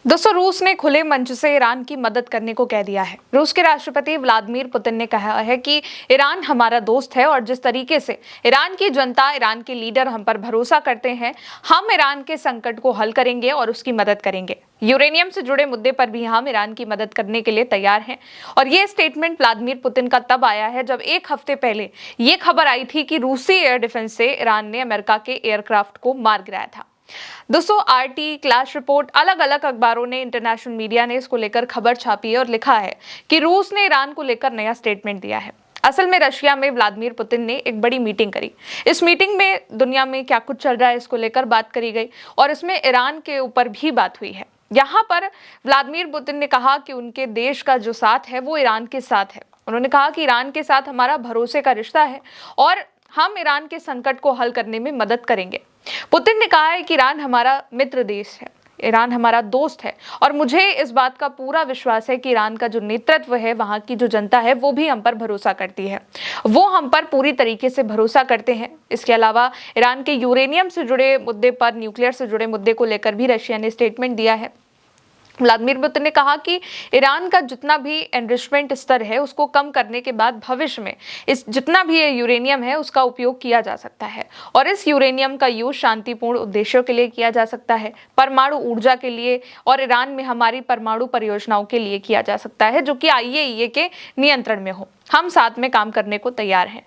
दोस्तों, रूस ने खुले मंच से ईरान की मदद करने को कह दिया है। रूस के राष्ट्रपति व्लादिमीर पुतिन ने कहा है कि ईरान हमारा दोस्त है और जिस तरीके से ईरान की जनता, ईरान के लीडर हम पर भरोसा करते हैं, हम ईरान के संकट को हल करेंगे और उसकी मदद करेंगे। यूरेनियम से जुड़े मुद्दे पर भी हम ईरान की मदद करने के लिए तैयार हैं। और ये स्टेटमेंट व्लादिमीर पुतिन का तब आया है जब एक हफ्ते पहले ये खबर आई थी कि रूसी एयर डिफेंस से ईरान ने अमेरिका के एयरक्राफ्ट को मार गिराया था। दोस्तों, आरटी, क्लैश रिपोर्ट, अलग अलग अखबारों ने, इंटरनेशनल मीडिया ने इसको लेकर खबर छापी है और लिखा है कि रूस ने ईरान को लेकर नया स्टेटमेंट दिया है। असल में रशिया में व्लादिमीर पुतिन ने एक बड़ी मीटिंग करी। इस मीटिंग में दुनिया में क्या कुछ चल रहा है इसको लेकर बात करी गई और इसमें ईरान के ऊपर भी बात हुई है। यहाँ पर व्लादिमीर पुतिन ने कहा कि उनके देश का जो साथ है वो ईरान के साथ है। उन्होंने कहा कि ईरान के साथ हमारा भरोसे का रिश्ता है और हम ईरान के संकट को हल करने में मदद करेंगे। पुतिन ने कहा है कि ईरान हमारा मित्र देश है, ईरान हमारा दोस्त है और मुझे इस बात का पूरा विश्वास है कि ईरान का जो नेतृत्व है, वहां की जो जनता है, वो भी हम पर भरोसा करती है। वो हम पर पूरी तरीके से भरोसा करते हैं। इसके अलावा ईरान के यूरेनियम से जुड़े मुद्दे पर, न्यूक्लियर से जुड़े मुद्दे को लेकर भी रशिया ने स्टेटमेंट दिया है। व्लादिमीर पुतिन ने कहा कि ईरान का जितना भी एनरिचमेंट स्तर है उसको कम करने के बाद भविष्य में इस जितना भी ये यूरेनियम है उसका उपयोग किया जा सकता है और इस यूरेनियम का यूज शांतिपूर्ण उद्देश्यों के लिए किया जा सकता है, परमाणु ऊर्जा के लिए और ईरान में हमारी परमाणु परियोजनाओं के लिए किया जा सकता है, जो कि आईएईए के नियंत्रण में हो। हम साथ में काम करने को तैयार हैं।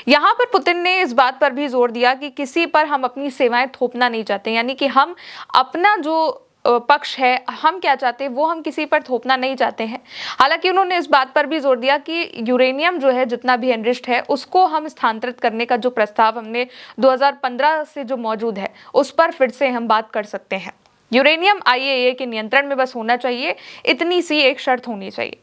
यहाँ पर पुतिन ने इस बात पर भी जोर दिया कि किसी पर हम अपनी सेवाएं थोपना नहीं चाहते, यानी कि हम अपना जो पक्ष है, हम क्या चाहते हैं वो हम किसी पर थोपना नहीं चाहते हैं। हालांकि उन्होंने इस बात पर भी जोर दिया कि यूरेनियम जो है, जितना भी एनरिच्ड है, उसको हम स्थानांतरित करने का जो प्रस्ताव हमने 2015 से जो मौजूद है उस पर फिर से हम बात कर सकते हैं। यूरेनियम आईएईए के नियंत्रण में बस होना चाहिए, इतनी सी एक शर्त होनी चाहिए।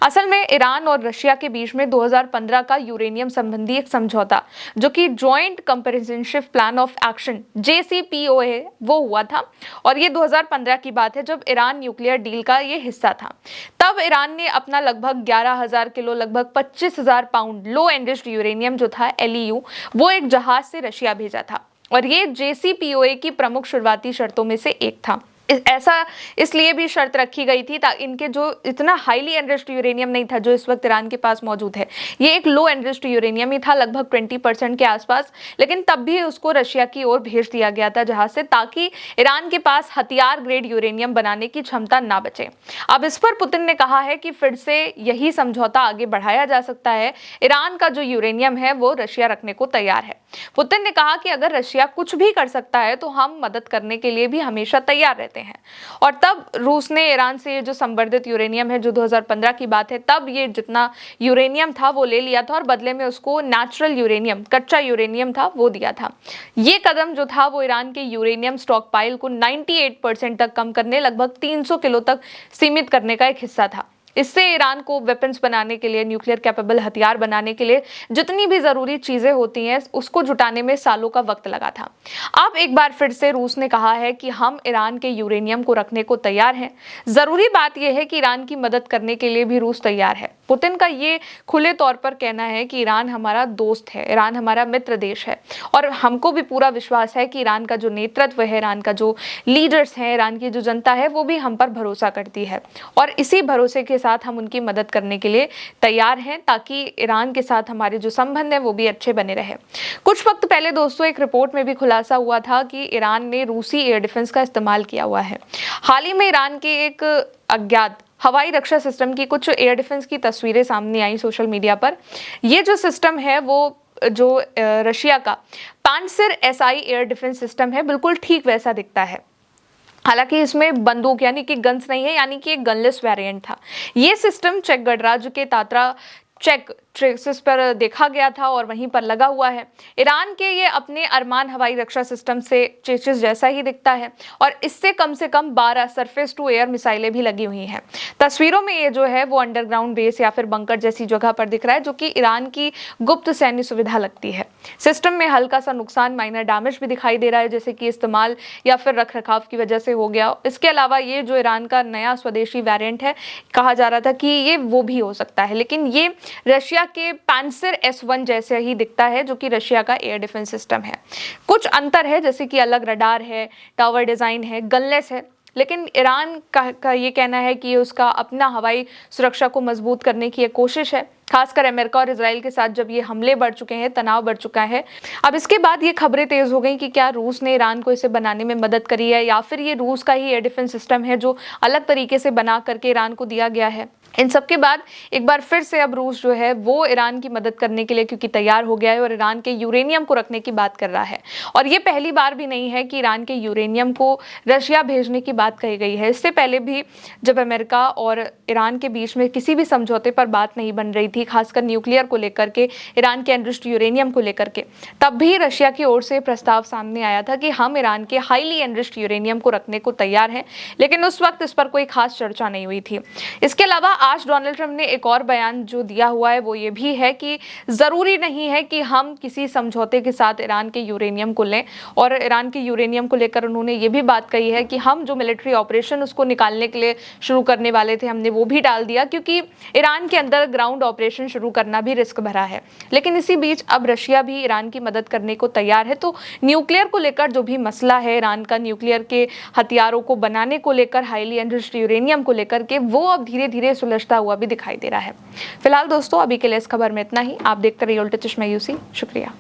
असल में ईरान और रशिया के बीच में 2015 का यूरेनियम संबंधी एक समझौता, जो कि joint comprehensive plan of action JCPOA, वो हुआ था और ये 2015 की बात है जब ईरान न्यूक्लियर डील का ये हिस्सा था। तब ईरान ने अपना लगभग 11,000 किलो, लगभग 25,000 पाउंड लो एनरिच्ड यूरेनियम जो था LEU, वो एक जहाज से रशिया भेजा था और ये JCPOA की प्रमुख शुरुआती शर्तों में से एक था। ऐसा इसलिए भी शर्त रखी गई थी ताकि इनके जो इतना हाईली एनरिच्ड यूरेनियम नहीं था जो इस वक्त ईरान के पास मौजूद है, ये एक लो एनरिच्ड यूरेनियम ही था, लगभग 20% के आसपास, लेकिन तब भी उसको रशिया की ओर भेज दिया गया था जहाज से, ताकि ईरान के पास हथियार ग्रेड यूरेनियम बनाने की क्षमता ना बचे। अब इस पर पुतिन ने कहा है कि फिर से यही समझौता आगे बढ़ाया जा सकता है। ईरान का जो यूरेनियम है वो रशिया रखने को तैयार है। पुतिन ने कहा कि अगर रशिया कुछ भी कर सकता है तो हम मदद करने के लिए भी हमेशा तैयार रहते हैं। और तब रूस ने ईरान से ये जो संवर्धित यूरेनियम है, जो 2015 की बात है, तब ये जितना यूरेनियम था वो ले लिया था और बदले में उसको नेचुरल यूरेनियम, कच्चा यूरेनियम था, वो दिया था। ये कदम जो था वो ईरान के यूरेनियम स्टॉक पाइल को 98% तक कम करने, लगभग 300 किलो तक सीमित करने का एक हिस्सा था। इससे ईरान को वेपन्स बनाने के लिए, न्यूक्लियर कैपेबल हथियार बनाने के लिए जितनी भी जरूरी चीजें होती हैं उसको जुटाने में सालों का वक्त लगा था। अब एक बार फिर से रूस ने कहा है कि हम ईरान के यूरेनियम को रखने को तैयार हैं। जरूरी बात यह है कि ईरान की मदद करने के लिए भी रूस तैयार है। पुतिन का ये खुले तौर पर कहना है कि ईरान हमारा दोस्त है, ईरान हमारा मित्र देश है और हमको भी पूरा विश्वास है कि ईरान का जो नेतृत्व है, ईरान का जो लीडर्स हैं, ईरान की जो जनता है, वो भी हम पर भरोसा करती है और इसी भरोसे के साथ हम उनकी मदद करने के लिए तैयार हैं, ताकि ईरान के साथ हमारे जो संबंध है वो भी अच्छे बने रहे। कुछ वक्त पहले दोस्तों एक रिपोर्ट में भी खुलासा हुआ था कि ईरान ने रूसी एयर डिफेंस का इस्तेमाल किया हुआ है। हाल ही में ईरान के एक अज्ञात हवाई रक्षा सिस्टम की कुछ एयर डिफेंस की तस्वीरें सामने आई सोशल मीडिया पर। ये जो सिस्टम है वो जो रशिया का पांसर SI एयर डिफेंस सिस्टम है, बिल्कुल ठीक वैसा दिखता है। हालांकि इसमें बंदूक यानी कि गन्स नहीं है, यानी कि एक गनलेस वेरिएंट था। ये सिस्टम चेक गणराज्य के तात्रा चेक ट्रेसिस पर देखा गया था और वहीं पर लगा हुआ है। ईरान के ये अपने अरमान हवाई रक्षा सिस्टम से चेसिस जैसा ही दिखता है और इससे कम से कम 12 सरफेस टू एयर मिसाइलें भी लगी हुई हैं। तस्वीरों में ये जो है वो अंडरग्राउंड बेस या फिर बंकर जैसी जगह पर दिख रहा है, जो कि ईरान की गुप्त सैन्य सुविधा लगती है। सिस्टम में हल्का सा नुकसान, माइनर डैमेज भी दिखाई दे रहा है, जैसे कि इस्तेमाल या फिर रखरखाव की वजह से हो गया। इसके अलावा ये जो ईरान का नया स्वदेशी वेरिएंट है, कहा जा रहा था कि ये वो भी हो सकता है, लेकिन ये रशिया के पांसर S1 जैसे ही दिखता है, जो कि रशिया का एयर डिफेंस सिस्टम है। कुछ अंतर है, जैसे कि अलग रडार है, टावर डिजाइन है, गनलेस है, लेकिन ईरान का ये कहना है कि उसका अपना हवाई सुरक्षा को मजबूत करने की एक कोशिश है, खासकर अमेरिका और इजराइल के साथ जब ये हमले बढ़ चुके हैं, तनाव बढ़ चुका है। अब इसके बाद ये खबरें तेज हो गई कि क्या रूस ने ईरान को इसे बनाने में मदद करी है या फिर ये रूस का ही एयर डिफेंस सिस्टम है जो अलग तरीके से बना करके ईरान को दिया गया है। इन सब के बाद एक बार फिर से अब रूस जो है वो ईरान की मदद करने के लिए क्योंकि तैयार हो गया है और ईरान के यूरेनियम को रखने की बात कर रहा है। और ये पहली बार भी नहीं है कि ईरान के यूरेनियम को रशिया भेजने की बात कही गई है। इससे पहले भी जब अमेरिका और ईरान के बीच में किसी भी समझौते पर बात नहीं बन रही थी, खासकर न्यूक्लियर को लेकर के, ईरान के एनरिच्ड यूरेनियम को लेकर के, तब भी रशिया की ओर से प्रस्ताव सामने आया था कि हम ईरान के हाईली एनरिच्ड यूरेनियम को रखने को तैयार हैं, लेकिन उस वक्त इस पर कोई खास चर्चा नहीं हुई थी। इसके अलावा आज डोनाल्ड ट्रंप ने एक और बयान जो दिया हुआ है वो ये भी है कि जरूरी नहीं है कि हम किसी समझौते के साथ ईरान के यूरेनियम को लें। और ईरान के यूरेनियम को लेकर उन्होंने ये भी बात कही है कि हम जो मिलिट्री ऑपरेशन उसको निकालने के लिए शुरू करने वाले थे, हमने वो भी टाल दिया क्योंकि ईरान के अंदर ग्राउंड ऑपरेशन शुरू करना भी रिस्क भरा है। लेकिन इसी बीच अब रशिया भी ईरान की मदद करने को तैयार है। तो न्यूक्लियर को लेकर जो भी मसला है, ईरान का न्यूक्लियर के हथियारों को बनाने को लेकर, हाईली एनरिच्ड यूरेनियम को लेकर के, वो अब धीरे धीरे सुलझता हुआ भी दिखाई दे रहा है। फिलहाल दोस्तों अभी के लिए इस खबर में इतना ही। आप देखते रहिए उल्टे चश्मा यूसी। शुक्रिया।